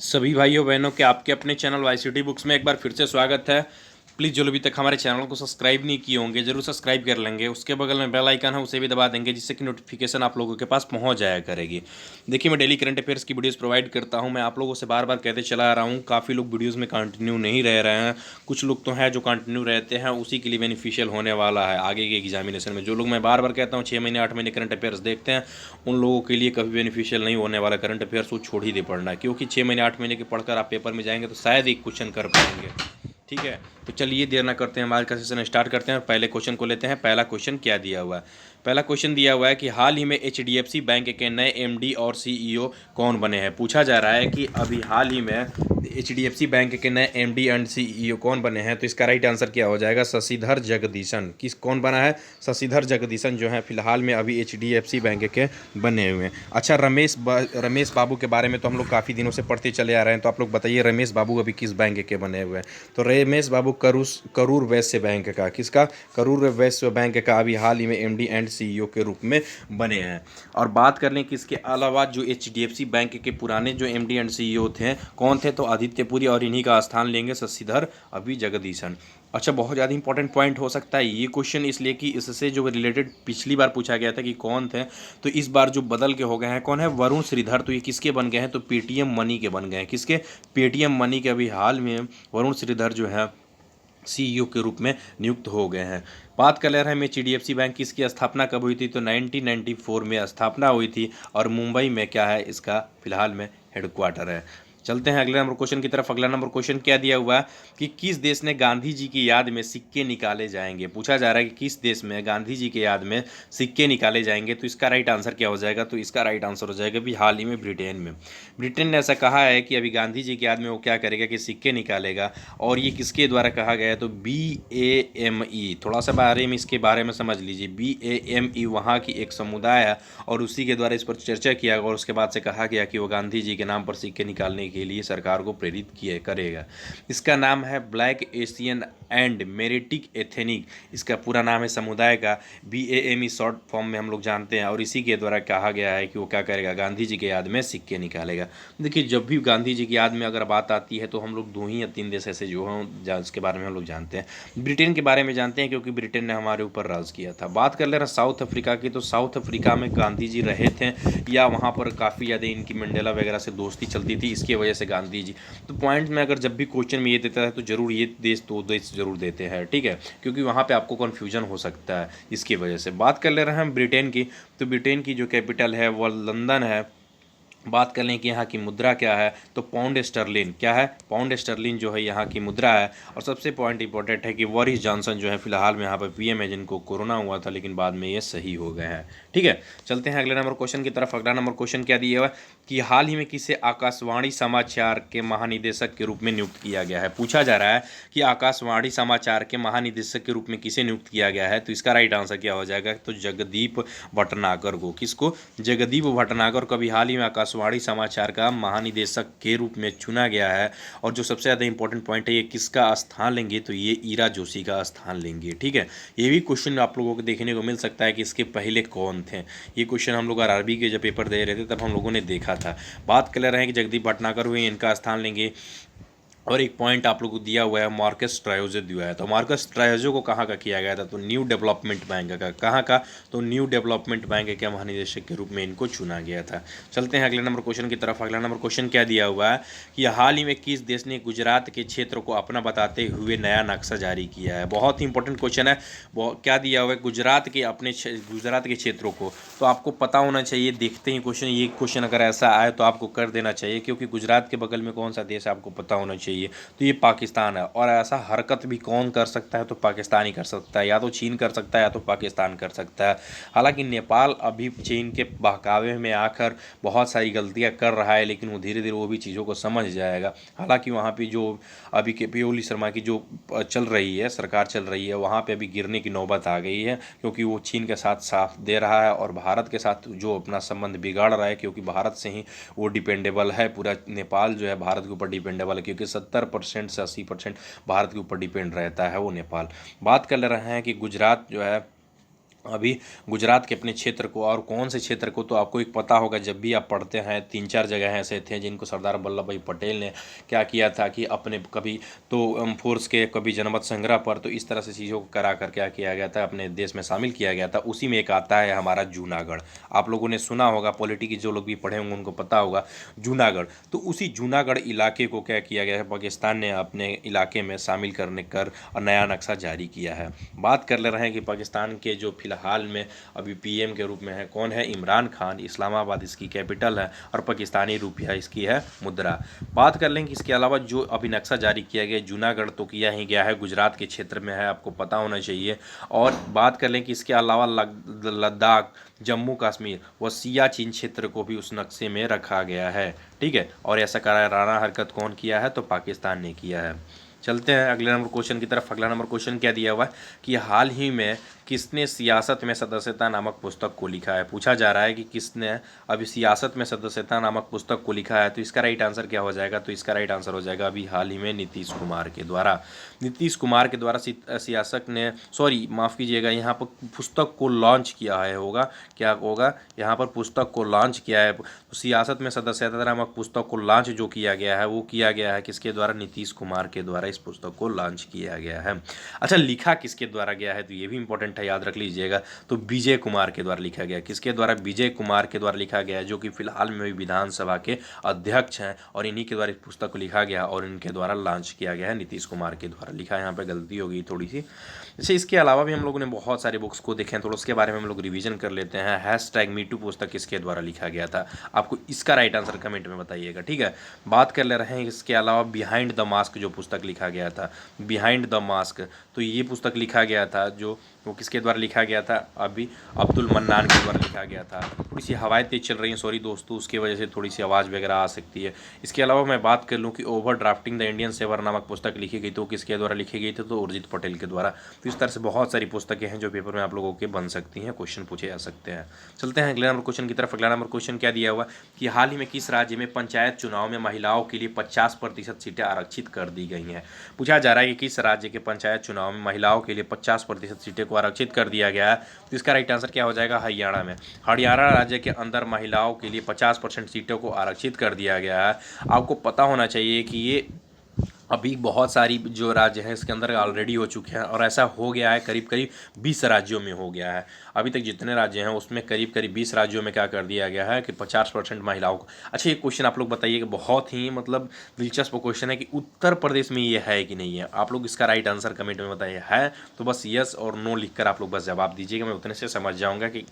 सभी भाइयों बहनों के आपके अपने चैनल वाईसीटी बुक्स में एक बार फिर से स्वागत है। प्लीज़ जो लोग अभी तक हमारे चैनल को सब्सक्राइब नहीं किए होंगे ज़रूर सब्सक्राइब कर लेंगे। उसके बगल में बेल आइकन है उसे भी दबा देंगे जिससे कि नोटिफिकेशन आप लोगों के पास पहुंच जाया करेगी। देखिए मैं डेली करंट अफेयर्स की वीडियोस प्रोवाइड करता हूं। मैं आप लोगों से बार बार कहते चला आ रहा हूं, काफ़ी लोग वीडियोज़ में कंटिन्यू नहीं रह रहे हैं। कुछ लोग तो हैं जो कंटिन्यू रहते हैं, उसी के लिए बेनिफिशियल होने वाला है आगे के एग्जामिनेशन में। जो लोग मैं बार बार कहता हूँ 6 महीने 8 महीने करंट अफेयर्स देखते हैं, उन लोगों के लिए कभी बेनिफिशियल नहीं होने वाला करंट अफेयर्स, वो छोड़ ही दे पड़ना। क्योंकि 6 महीने 8 महीने के पढ़कर आप पेपर में जाएंगे तो शायद एक क्वेश्चन कर पाएंगे। ठीक है, तो चलिए देर ना करते हैं, हमारे का सेशन स्टार्ट करते हैं और पहले क्वेश्चन को लेते हैं। पहला क्वेश्चन क्या दिया हुआ है? पहला क्वेश्चन दिया हुआ है कि हाल ही में एचडीएफसी बैंक के नए एमडी और सीईओ कौन बने हैं। पूछा जा रहा है कि अभी हाल ही में एचडीएफसी बैंक के नए एमडी एंड सीईओ कौन बने हैं। तो इसका राइट आंसर क्या हो जाएगा? शशिधर जगदीशन। किस कौन बना है? शशिधर जगदीशन जो है फिलहाल में अभी एचडीएफसी बैंक के बने हुए हैं। अच्छा, रमेश बाबू के बारे में तो हम लोग काफ़ी दिनों से पढ़ते चले आ रहे हैं, तो आप लोग बताइए रमेश बाबू अभी किस बैंक के बने हुए हैं? तो रमेश बाबू करूर वैश्य बैंक का, किसका? करूर वैश्य बैंक का अभी हाल ही में एमडी एंड सीईओ के रूप में बने हैं। और बात कर लें कि इसके अलावा जो एचडीएफसी बैंक के पुराने जो एमडी एंड सीईओ थे कौन थे, तो आदित्य पुरी, और इन्हीं का स्थान लेंगे शशिधर अभी जगदीशन। अच्छा, बहुत ज़्यादा इंपॉर्टेंट पॉइंट हो सकता है ये क्वेश्चन, इसलिए कि इससे जो रिलेटेड पिछली बार पूछा गया था कि कौन थे, तो इस बार जो बदल के हो गए हैं, कौन है? वरुण श्रीधर। तो ये किसके बन गए हैं? तो पेटीएम मनी के बन गए हैं। किसके? पेटीएम मनी के अभी हाल में वरुण श्रीधर जो है सीईओ के रूप में नियुक्त हो गए हैं। बात कर ले रहे हैं एचडीएफसी बैंक की इसकी स्थापना कब हुई थी, तो 1994 में स्थापना हुई थी और मुंबई में क्या है इसका फिलहाल में हेडक्वार्टर है। चलते हैं अगले नंबर क्वेश्चन की तरफ। अगला नंबर क्वेश्चन क्या दिया हुआ है कि किस देश ने गांधी जी की याद में सिक्के निकाले जाएंगे। पूछा जा रहा है कि किस देश में गांधी जी की याद में सिक्के निकाले जाएंगे। तो इसका राइट आंसर क्या हो जाएगा? तो इसका राइट आंसर हो जाएगा भी हाल ही में ब्रिटेन में। ब्रिटेन ने ऐसा कहा है कि अभी गांधी जी की याद में वो क्या करेगा कि सिक्के निकालेगा। और ये किसके द्वारा कहा गया है? तो BAME। थोड़ा सा बारे में इसके बारे में समझ लीजिए। BAME वहाँ की एक समुदाय है और उसी के द्वारा इस पर चर्चा किया और उसके बाद से कहा गया कि वो गांधी जी के नाम पर सिक्के निकालने के लिए सरकार को प्रेरित किए करेगा। इसका नाम है ब्लैक एशियन एंड मेरिटिक एथेनिक, इसका पूरा नाम है समुदाय का। BAME शॉर्ट फॉर्म में हम लोग जानते हैं, और इसी के द्वारा कहा गया है कि वो क्या करेगा? गांधी जी के याद में सिक्के निकालेगा। देखिए, जब भी गांधी जी की याद में अगर बात आती है तो हम लोग 2 ही या 3 देश ऐसे जो हों उसके बारे में हम लोग जानते हैं। ब्रिटेन के बारे में जानते हैं क्योंकि ब्रिटेन ने हमारे ऊपर राज किया था। बात कर ले रहे हैं साउथ अफ्रीका की, तो साउथ अफ्रीका में गांधी जी रहे थे या वहाँ पर काफ़ी ज़्यादा इनकी मंडेला वगैरह से दोस्ती चलती थी, इसकी वजह से गांधी जी। तो पॉइंट में अगर जब भी क्वेश्चन में ये देता है तो ज़रूर ये देश 2 देश जरूर देते हैं, ठीक है, क्योंकि वहाँ पे आपको कन्फ्यूजन हो सकता है इसकी वजह से। बात कर ले रहे हैं हम ब्रिटेन की, तो ब्रिटेन की जो कैपिटल है वो लंदन है। बात कर लें कि यहाँ की मुद्रा क्या है, तो पाउंड स्टर्लिन। क्या है? पाउंड स्टर्लिन जो है यहाँ की मुद्रा है। और सबसे पॉइंट इंपॉर्टेंट है कि बोरिस जॉनसन जो है फिलहाल में यहाँ पर पीएम है, जिनको कोरोना हुआ था लेकिन बाद में ये सही हो गए हैं। ठीक है, चलते हैं अगले नंबर क्वेश्चन की तरफ। अगला नंबर क्वेश्चन क्या दिया हुआ है कि हाल ही में किसे आकाशवाणी समाचार के महानिदेशक के रूप में नियुक्त किया गया है। पूछा जा रहा है कि आकाशवाणी समाचार के महानिदेशक के रूप में किसे नियुक्त किया गया है। तो इसका राइट आंसर क्या हो जाएगा? तो जगदीप भटनागर को। किसको? जगदीप भटनागर को अभी हाल ही में आकाशवाणी समाचार का महानिदेशक के रूप में चुना गया है। और जो सबसे ज़्यादा इंपॉर्टेंट पॉइंट है, ये किसका स्थान लेंगे? तो ये ईरा जोशी का स्थान लेंगे। ठीक है, ये भी क्वेश्चन आप लोगों को देखने को मिल सकता है कि इसके पहले कौन थे। ये क्वेश्चन हम लोग आरआरबी के जब पेपर दे रहे थे तब हम लोगों ने देखा था। बात कर रहे हैं कि जगदीप भटनागर हुए, इनका स्थान लेंगे। और एक पॉइंट आप लोगों को दिया हुआ है मार्कस ट्रायोजो दिया है। तो मार्कस ट्रायोजो को कहाँ का किया गया था? तो न्यू डेवलपमेंट बैंक का। कहाँ का? तो न्यू डेवलपमेंट बैंक के महानिदेशक के रूप में इनको चुना गया था। चलते हैं अगले नंबर क्वेश्चन की तरफ। अगला नंबर क्वेश्चन क्या दिया हुआ है कि हाल ही में किस देश ने गुजरात के क्षेत्र को अपना बताते हुए नया नक्शा जारी किया है। बहुत ही इंपॉर्टेंट क्वेश्चन है। क्या दिया हुआ है? गुजरात के क्षेत्रों को। तो आपको पता होना चाहिए, देखते ही क्वेश्चन, ये क्वेश्चन अगर ऐसा आए तो आपको कर देना चाहिए, क्योंकि गुजरात के बगल में कौन सा देश आपको पता होना चाहिए। तो ये पाकिस्तान है। और ऐसा हरकत भी कौन कर सकता है? तो पाकिस्तान ही कर सकता है। या तो चीन कर सकता है या तो पाकिस्तान कर सकता है। हालांकि नेपाल अभी चीन के बहकावे में आकर बहुत सारी गलतियां कर रहा है, लेकिन वो धीरे धीरे वो भी चीज़ों को समझ जाएगा। हालांकि वहाँ पे जो अभी के ओली शर्मा की जो चल रही है, सरकार चल रही है, वहाँ पे अभी गिरने की नौबत आ गई है, क्योंकि वो चीन के साथ साथ दे रहा है और भारत के साथ जो अपना संबंध बिगाड़ रहा है, क्योंकि भारत से ही वो डिपेंडेबल है। पूरा नेपाल जो है भारत के ऊपर डिपेंडेबल है, क्योंकि 70% से 80% भारत के ऊपर डिपेंड रहता है वो नेपाल। बात कर रहे हैं कि गुजरात जो है अभी गुजरात के अपने क्षेत्र को और कौन से क्षेत्र को तो आपको एक पता होगा, जब भी आप पढ़ते हैं 3-4 जगह ऐसे थे जिनको सरदार वल्लभ भाई पटेल ने क्या किया था कि अपने कभी तो फोर्स के कभी जनमत संग्रह पर, तो इस तरह से चीज़ों को करा कर क्या किया गया था, अपने देश में शामिल किया गया था। उसी में एक आता है हमारा जूनागढ़। आप लोगों ने सुना होगा, पॉलिटिक्स जो लोग भी पढ़े होंगे उनको पता होगा जूनागढ़। तो उसी जूनागढ़ इलाके को क्या किया गया है, पाकिस्तान ने अपने इलाके में शामिल करने कर नया नक्शा जारी किया है। बात कर ले रहे हैं कि पाकिस्तान के जो फिलहाल में अभी पीएम के रूप में है कौन है, इमरान खान। इस्लामाबाद इसकी कैपिटल है और पाकिस्तानी रुपया इसकी है मुद्रा। बात कर लें कि इसके अलावा जो अभी नक्शा जारी किया गया जूनागढ़ तो किया ही गया है, गुजरात के क्षेत्र में है, आपको पता होना चाहिए। और बात कर लें कि इसके अलावा लद्दाख, जम्मू कश्मीर व सियाचिन क्षेत्र को भी उस नक्शे में रखा गया है। ठीक है, और ऐसा कराराना हरकत कौन किया है, तो पाकिस्तान ने किया है। चलते हैं अगले नंबर क्वेश्चन की तरफ। अगला नंबर क्वेश्चन क्या दिया हुआ है कि हाल ही में किसने सियासत में सदस्यता नामक पुस्तक को लिखा है। पूछा जा रहा है कि किसने अभी सियासत में सदस्यता नामक पुस्तक को लिखा है, तो इसका राइट आंसर क्या हो जाएगा, तो इसका राइट आंसर हो जाएगा अभी हाल ही में नीतीश कुमार के द्वारा। नीतीश कुमार के द्वारा सियासत ने, सॉरी माफ़ कीजिएगा, यहाँ पर पुस्तक को लॉन्च किया है, होगा क्या होगा, यहाँ पर पुस्तक को लॉन्च किया है। तो सियासत में सदस्यता नामक पुस्तक को लॉन्च जो किया गया है वो किया गया है किसके द्वारा, नीतीश कुमार के द्वारा इस पुस्तक को लॉन्च किया गया है। अच्छा, लिखा किसके द्वारा गया है, तो ये भी इंपॉर्टेंट है, याद रख लीजिएगा। तो विजय कुमार के द्वारा लिखा गया। किसके द्वारा, विजय कुमार के द्वारा लिखा गया है, जो कि फिलहाल में भी विधानसभा के अध्यक्ष हैं, और इन्हीं के द्वारा इस पुस्तक को लिखा गया और इनके द्वारा लॉन्च किया गया है। नीतीश कुमार के द्वारा लिखा है, यहाँ पे गलती हो गई थोड़ी सी। जैसे इसके अलावा भी हम लोगों ने बहुत सारे बुक्स को देखे हैं, थोड़ा उसके बारे में हम लोग रिवीजन कर लेते हैं। #MeToo पुस्तक किसके द्वारा लिखा गया था, आपको इसका राइट आंसर कमेंट में बताइएगा। ठीक है, बात कर ले रहे हैं इसके अलावा बिहाइंड द मास्क जो पुस्तक लिखा गया था, बिहाइंड द मास्क, तो ये पुस्तक लिखा गया था जो वो किसके द्वारा लिखा गया था, अभी अब्दुल मन्नान के द्वारा लिखा गया था। थोड़ी सी हवाएं तेज चल रही हैं, सॉरी दोस्तों, उसकी वजह से थोड़ी सी आवाज़ वगैरह आ सकती है। इसके अलावा मैं बात कर लूँ कि over drafting the Indian saver नामक पुस्तक लिखी गई, तो किसके द्वारा लिखी गई थी, तो उर्जित पटेल के द्वारा। तो इस तरह से बहुत सारी पुस्तकें हैं जो पेपर में आप लोगों के बन सकती हैं, क्वेश्चन पूछे जा सकते हैं। चलते हैं अगले नंबर क्वेश्चन की तरफ। अगला नंबर क्वेश्चन क्या दिया हुआ कि हाल ही में किस राज्य में पंचायत चुनाव में महिलाओं के लिए 50% सीटें आरक्षित कर दी गई हैं। पूछा जा रहा है कि किस राज्य के पंचायत चुनाव में महिलाओं के लिए 50% सीटें को आरक्षित कर दिया गया है, तो इसका राइट आंसर क्या हो जाएगा, हरियाणा में। हरियाणा राज्य के अंदर महिलाओं के लिए 50% सीटों को आरक्षित कर दिया गया है। आपको पता होना चाहिए कि ये अभी बहुत सारी जो राज्य हैं इसके अंदर ऑलरेडी हो चुके हैं, और ऐसा हो गया है करीब करीब 20 राज्यों में हो गया है। अभी तक जितने राज्य हैं उसमें करीब करीब 20 राज्यों में क्या कर दिया गया है कि 50% महिलाओं को। अच्छा, ये क्वेश्चन आप लोग बताइए कि बहुत ही मतलब दिलचस्प क्वेश्चन है कि उत्तर प्रदेश में ये है कि नहीं है। आप लोग इसका राइट आंसर कमेंट में बताइए। है तो बस यस और नो लिखकर आप लोग बस जवाब दीजिएगा, मैं उतने से समझ जाऊँगा कि,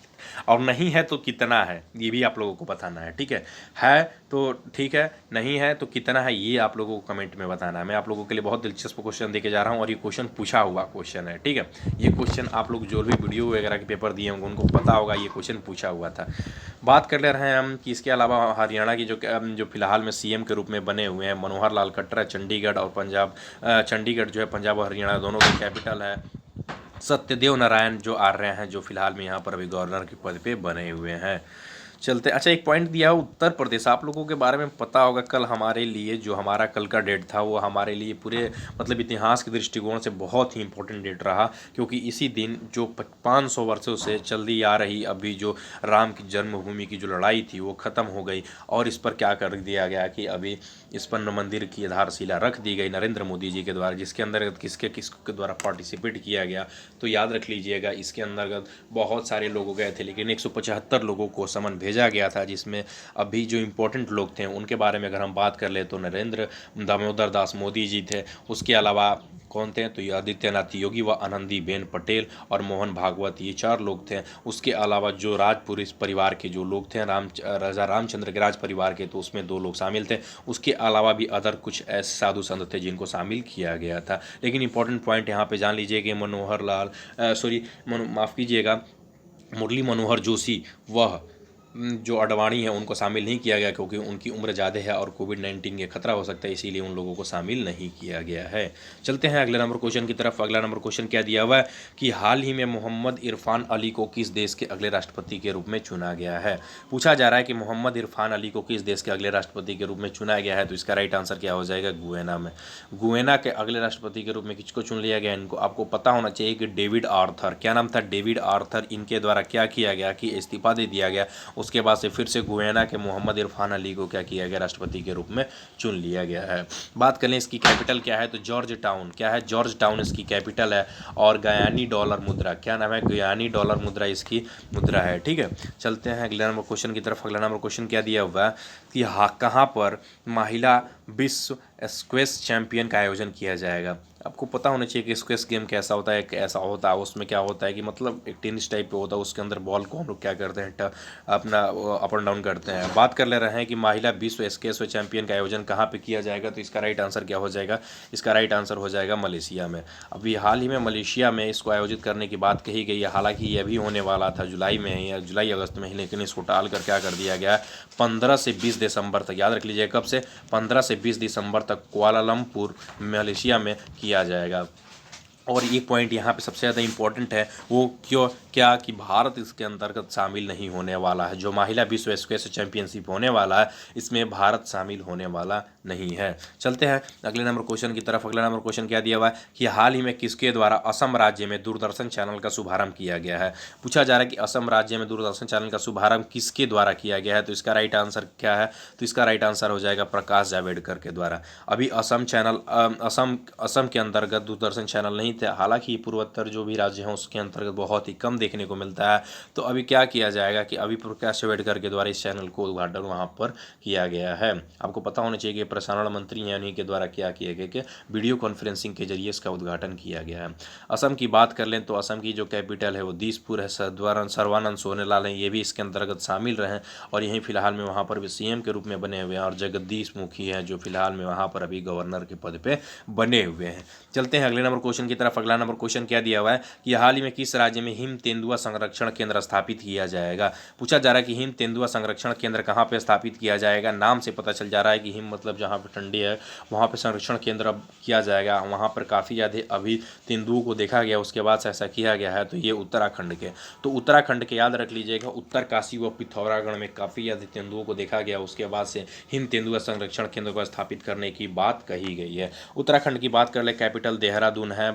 और नहीं है तो कितना है ये भी आप लोगों को बताना है। ठीक है तो ठीक है, नहीं है तो कितना है ये आप लोगों को कमेंट में बताना है। मैं आप लोगों के लिए बहुत दिलचस्प क्वेश्चन देके जा रहा हूँ और ये क्वेश्चन पूछा हुआ क्वेश्चन है। ठीक है, ये क्वेश्चन आप लोग जो भी वीडियो वगैरह के पेपर दिए होंगे उनको पता होगा ये क्वेश्चन पूछा हुआ था। बात कर ले रहे हैं हम कि इसके अलावा हरियाणा की जो फिलहाल में सीएम के रूप में बने हुए हैं मनोहर लाल खट्टर, चंडीगढ़ और पंजाब, चंडीगढ़ जो है पंजाब और हरियाणा दोनों की कैपिटल है। सत्यदेव नारायण जो आर्य हैं जो फिलहाल में यहाँ पर अभी गवर्नर के पद पे बने हुए हैं। चलते, अच्छा एक पॉइंट दिया है उत्तर प्रदेश, आप लोगों के बारे में पता होगा कल हमारे लिए जो हमारा कल का डेट था वो हमारे लिए पूरे मतलब इतिहास के दृष्टिकोण से बहुत ही इंपॉर्टेंट डेट रहा, क्योंकि इसी दिन जो 500 वर्षों से चलती आ रही अभी जो राम की जन्मभूमि की जो लड़ाई थी वो ख़त्म हो गई, और इस पर क्या कर दिया गया कि अभी इस पर मंदिर की आधारशिला रख दी गई नरेंद्र मोदी जी के द्वारा, जिसके अंतर्गत किसके द्वारा पार्टिसिपेट किया गया, तो याद रख लीजिएगा इसके अंतर्गत बहुत सारे लोग गए थे, लेकिन 175 लोगों को समन भेजा गया था, जिसमें अभी जो इम्पोर्टेंट लोग थे उनके बारे में अगर हम बात कर ले तो नरेंद्र दामोदर दास मोदी जी थे। उसके अलावा कौन थे, तो ये आदित्यनाथ योगी व आनंदीबेन पटेल और मोहन भागवत, ये 4 लोग थे। उसके अलावा जो राजपुर परिवार के जो लोग थे राजा रामचंद्र के राज परिवार के, तो उसमें 2 लोग शामिल थे। उसके अलावा भी अदर कुछ ऐसे साधु संत थे जिनको शामिल किया गया था। लेकिन इंपॉर्टेंट पॉइंट यहाँ पे जान लीजिए कि माफ़ कीजिएगा, मुरली मनोहर जोशी वह जो अडवाणी है उनको शामिल नहीं किया गया, क्योंकि उनकी उम्र ज़्यादा है और कोविड-19 के खतरा हो सकता है, इसीलिए उन लोगों को शामिल नहीं किया गया है। चलते हैं अगले नंबर क्वेश्चन की तरफ। अगला नंबर क्वेश्चन क्या दिया हुआ है कि हाल ही में मोहम्मद इरफान अली को किस देश के अगले राष्ट्रपति के रूप में चुना गया है। पूछा जा रहा है कि मोहम्मद इरफान अली को किस देश के अगले राष्ट्रपति के रूप में चुना गया है, तो इसका राइट आंसर क्या हो जाएगा, गुयाना में। गुयाना के अगले राष्ट्रपति के रूप में किसको चुन लिया गया, इनको आपको पता होना चाहिए कि डेविड आर्थर, क्या नाम था, डेविड आर्थर, इनके द्वारा क्या किया गया कि इस्तीफा दे दिया गया। उसके बाद से फिर से गुयाना के मोहम्मद इरफान अली को क्या किया गया, राष्ट्रपति के रूप में चुन लिया गया है। बात करें इसकी कैपिटल क्या है, तो जॉर्ज टाउन, क्या है, जॉर्ज टाउन इसकी कैपिटल है। और गयानी डॉलर मुद्रा, क्या नाम है, गयानी डॉलर मुद्रा इसकी मुद्रा है। ठीक है, चलते हैं अगले नंबर क्वेश्चन की तरफ। अगला नंबर क्वेश्चन क्या दिया हुआ है कि कहाँ पर महिला विश्व स्क्वैश चैंपियन का आयोजन किया जाएगा। आपको पता होना चाहिए कि स्क्वैश गेम कैसा होता है, कैसा होता है, उसमें क्या होता है कि मतलब एक टेनिस टाइप पे होता है, उसके अंदर बॉल को हम लोग क्या करते हैं, अपना अप एंड डाउन करते हैं। बात कर ले रहे हैं कि महिला विश्व स्क्वैश चैंपियन का आयोजन कहाँ पे किया जाएगा, तो इसका राइट आंसर क्या हो जाएगा, इसका राइट आंसर हो जाएगा मलेशिया में। अभी हाल ही में मलेशिया में इसको आयोजित करने की बात कही गई है। हालांकि ये भी होने वाला था जुलाई में या जुलाई अगस्त में ही, लेकिन इसको टाल कर क्या कर दिया गया है, 15 से 20 दिसंबर तक, याद रख लीजिए कब से, 15 से 20 दिसंबर तक कुआलालंपुर मलेशिया में किया जाएगा। और एक पॉइंट यहाँ पे सबसे ज़्यादा इम्पोर्टेंट है, वो क्यों, क्या कि भारत इसके अंतर्गत शामिल नहीं होने वाला है। जो महिला विश्व स्क्वैश चैंपियनशिप होने वाला है, इसमें भारत शामिल होने वाला नहीं है। चलते हैं अगले नंबर क्वेश्चन की तरफ। अगला नंबर क्वेश्चन क्या दिया हुआ है कि हाल ही में किसके द्वारा असम राज्य में दूरदर्शन चैनल का शुभारंभ किया गया है। पूछा जा रहा है कि असम राज्य में दूरदर्शन चैनल का शुभारंभ किसके द्वारा किया गया है, तो इसका राइट आंसर क्या है, तो इसका राइट आंसर हो जाएगा प्रकाश जावड़ेकर के द्वारा। अभी असम चैनल असम के अंतर्गत दूरदर्शन चैनल नहीं थे, हालांकि पूर्वोत्तर जो भी राज्य हैं उसके अंतर्गत बहुत ही कम देखने को मिलता है। तो अभी क्या किया जाएगा कि अभी प्रकाश जावड़ेकर के द्वारा इस चैनल को उद्घाटन वहाँ पर किया गया है। आपको पता होना चाहिए कि प्रसारण मंत्री हैं, उन्हीं के द्वारा क्या किया गया कि वीडियो कॉन्फ्रेंसिंग के जरिए इसका उद्घाटन किया गया है। असम की बात कर लें तो असम की जो कैपिटल है वो दिसपुर है। सर्बानंद सोनोवाल हैं, ये भी इसके अंतर्गत शामिल रहे और यहीं फिलहाल में वहाँ पर भी सीएम के रूप में बने हुए हैं। और जगदीश मुखी हैं जो फिलहाल में वहाँ पर अभी गवर्नर के पद पे बने हुए हैं। चलते हैं अगले नंबर क्वेश्चन की तरफ। अगला नंबर क्वेश्चन क्या दिया हुआ है कि हाल ही में किस राज्य में हिम तेंदुआ संरक्षण केंद्र स्थापित किया जाएगा। पूछा जा रहा है कि हिम तेंदुआ संरक्षण केंद्र कहाँ पे स्थापित किया जाएगा। नाम से पता चल जा रहा है कि हिम मतलब जहाँ पे ठंडी है वहाँ पे संरक्षण केंद्र अब किया जाएगा। वहाँ पर काफ़ी ज़्यादा अभी तेंदुओं को देखा गया, उसके बाद से ऐसा किया गया है। तो ये उत्तराखंड के, तो उत्तराखंड के याद रख लीजिएगा, उत्तरकाशी व पिथौरागढ़ में काफ़ी ज़्यादा तेंदुओं को देखा गया। उसके बाद से हिम तेंदुआ संरक्षण केंद्र को स्थापित करने की बात कही गई है। उत्तराखंड की बात कर ले, कैपिटल देहरादून है।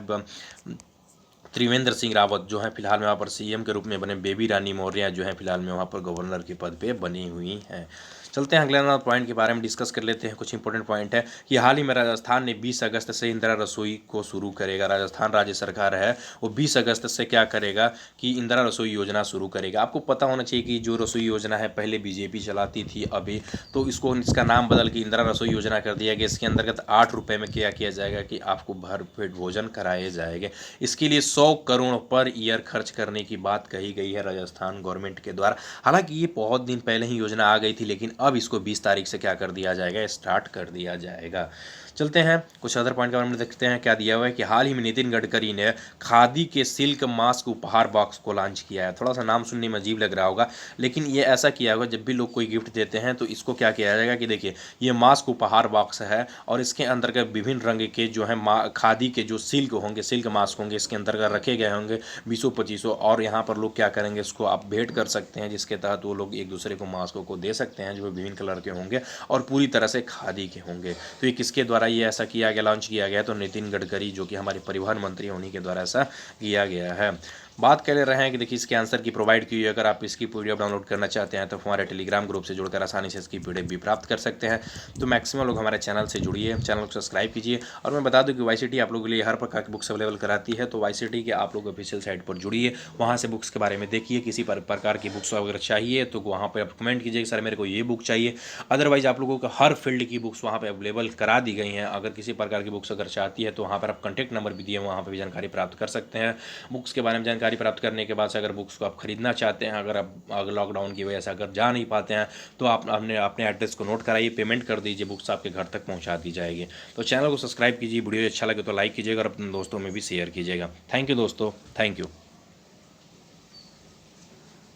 त्रिवेंद्र सिंह रावत जो है फिलहाल में वहाँ पर सीएम के रूप में बने, बेबी रानी मौर्य जो है फिलहाल में वहाँ पर गवर्नर के पद पे बनी हुई हैं। चलते हैं अगले नंबर पॉइंट के बारे में डिस्कस कर लेते हैं। कुछ इंपॉर्टेंट पॉइंट है कि हाल ही में राजस्थान ने 20 अगस्त से इंदिरा रसोई को शुरू करेगा। राजस्थान राज्य सरकार है वो 20 अगस्त से क्या करेगा कि इंदिरा रसोई योजना शुरू करेगा। आपको पता होना चाहिए कि जो रसोई योजना है पहले बीजेपी चलाती थी, अभी तो इसका नाम बदल के इंदिरा रसोई योजना कर दिया गया। इसके अंतर्गत 8 रुपये में क्या किया जाएगा कि आपको भरपेट भोजन कराए जाएंगे। इसके लिए 100 करोड़ पर ईयर खर्च करने की बात कही गई है राजस्थान गवर्नमेंट के द्वारा। हालांकि ये बहुत दिन पहले ही योजना आ गई थी, लेकिन अब इसको 20 तारीख से क्या कर दिया जाएगा, स्टार्ट कर दिया जाएगा। चलते हैं कुछ अदर पॉइंट के बारे में देखते हैं क्या दिया हुआ है कि हाल ही में नितिन गडकरी ने खादी के सिल्क मास्क उपहार बॉक्स को लॉन्च किया है। थोड़ा सा नाम सुनने में अजीब लग रहा होगा, लेकिन ये ऐसा किया होगा जब भी लोग कोई गिफ्ट देते हैं तो इसको क्या किया जाएगा कि देखिए ये मास्क उपहार बॉक्स है और इसके अंतर्गत विभिन्न रंग के जो है खादी के जो सिल्क होंगे, सिल्क मास्क होंगे, इसके अंतर्गत रखे गए होंगे 20-25 और यहाँ पर लोग क्या करेंगे, इसको आप भेंट कर सकते हैं, जिसके तहत वो लोग एक दूसरे को मास्कों को दे सकते हैं जो विभिन्न कलर के होंगे और पूरी तरह से खादी के होंगे। तो ये किसके द्वारा ये ऐसा किया गया, लॉन्च किया गया, तो नितिन गडकरी जो कि हमारे परिवहन मंत्री हैं उन्हीं के द्वारा ऐसा किया गया है। बात कर रहे हैं कि देखिए इसके आंसर की प्रोवाइड की हुई, अगर आप इसकी पीडीएफ डाउनलोड करना चाहते हैं तो हमारे टेलीग्राम ग्रुप से जुड़कर आसानी से इसकी पीडीएफ भी प्राप्त कर सकते हैं। तो मैक्सिमम लोग हमारे चैनल से जुड़िए, चैनल को सब्सक्राइब कीजिए। और मैं बता दूं कि वाईसीटी आप लोगों के लिए हर प्रकार की बुक्स अवेलेबल कराती है, तो वाईसीटी के आप लोग ऑफिशियल साइट पर जुड़िए, वहाँ से बुक्स के बारे में देखिए। किसी प्रकार की बुक्स अगर चाहिए तो वहाँ पर आप कमेंट कीजिए सर मेरे को ये बुक चाहिए। अदरवाइज आप लोगों को हर फील्ड की बुक्स वहाँ पर अवेलेबल करा दी गई हैं। अगर किसी प्रकार की बुक्स अगर चाहती है तो वहाँ पर आप कॉन्टैक्ट नंबर भी दिए, वहाँ पर भी जानकारी प्राप्त कर सकते हैं। बुक्स के बारे में जानकारी प्राप्त करने के बाद से अगर बुक्स को आप खरीदना चाहते हैं, अगर लॉकडाउन की वजह से अगर जा नहीं पाते हैं तो आप अपने एड्रेस को नोट कराइए, पेमेंट कर दीजिए, बुक्स आपके घर तक पहुंचा दी जाएगी। तो चैनल को सब्सक्राइब कीजिए, वीडियो अच्छा लगे तो लाइक कीजिएगा और अपने दोस्तों में भी शेयर कीजिएगा। थैंक यू दोस्तों, थैंक यू।